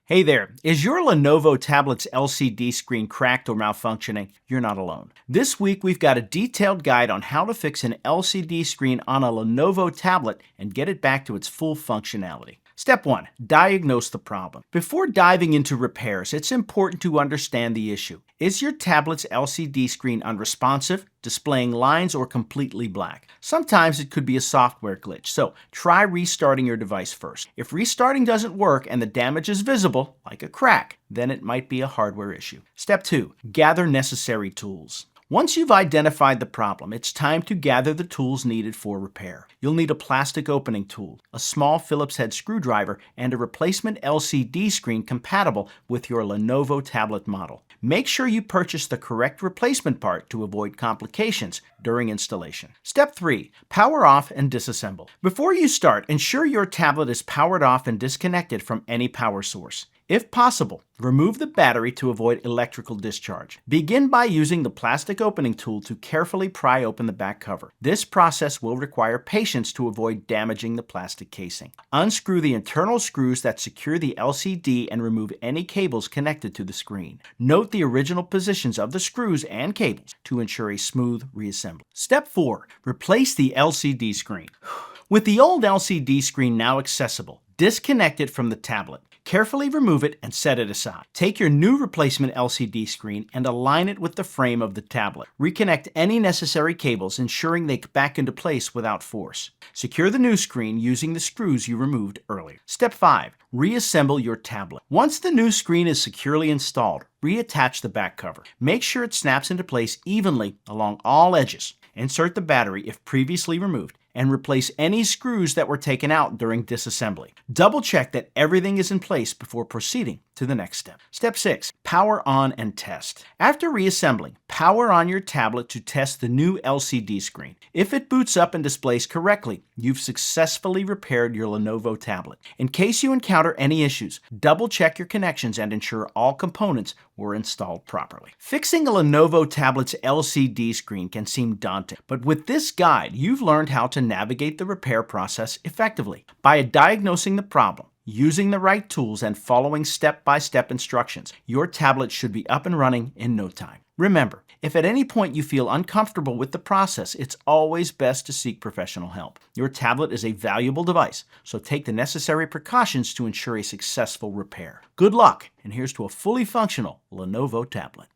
Hey there, is your Lenovo tablet's LCD screen cracked or malfunctioning? You're not alone. This week we've got a detailed guide on how to fix an LCD screen on a Lenovo tablet and get it back to its full functionality. Step 1. Diagnose the problem. Before diving into repairs, it's important to understand the issue. Is your tablet's LCD screen unresponsive, displaying lines, or completely black? Sometimes it could be a software glitch, so try restarting your device first. If restarting doesn't work and the damage is visible, like a crack, then it might be a hardware issue. Step 2. Gather necessary tools. Once you've identified the problem, it's time to gather the tools needed for repair. You'll need a plastic opening tool, a small Phillips head screwdriver, and a replacement LCD screen compatible with your Lenovo tablet model. Make sure you purchase the correct replacement part to avoid complications during installation. Step 3. Power off and disassemble. Before you start, ensure your tablet is powered off and disconnected from any power source. If possible, remove the battery to avoid electrical discharge. Begin by using the plastic opening tool to carefully pry open the back cover. This process will require patience to avoid damaging the plastic casing. Unscrew the internal screws that secure the LCD and remove any cables connected to the screen. Note the original positions of the screws and cables to ensure a smooth reassembly. Step 4. Replace the LCD screen. With the old LCD screen now accessible, disconnect it from the tablet. Carefully remove it and set it aside. Take your new replacement LCD screen and align it with the frame of the tablet. Reconnect any necessary cables, ensuring they get back into place without force. Secure the new screen using the screws you removed earlier. Step 5. Reassemble your tablet. Once the new screen is securely installed, reattach the back cover. Make sure it snaps into place evenly along all edges. Insert the battery if previously removed, and replace any screws that were taken out during disassembly. Double check that everything is in place before proceeding to the next step. Step 6. Power on and test. After reassembling, power on your tablet to test the new LCD screen. If it boots up and displays correctly, you've successfully repaired your Lenovo tablet. In case you encounter any issues, double check your connections and ensure all components were installed properly. Fixing a Lenovo tablet's LCD screen can seem daunting, but with this guide, you've learned how to navigate the repair process effectively. By diagnosing the problem, using the right tools, and following step-by-step instructions, your tablet should be up and running in no time. Remember, if at any point you feel uncomfortable with the process, it's always best to seek professional help. Your tablet is a valuable device, so take the necessary precautions to ensure a successful repair. Good luck, and here's to a fully functional Lenovo tablet.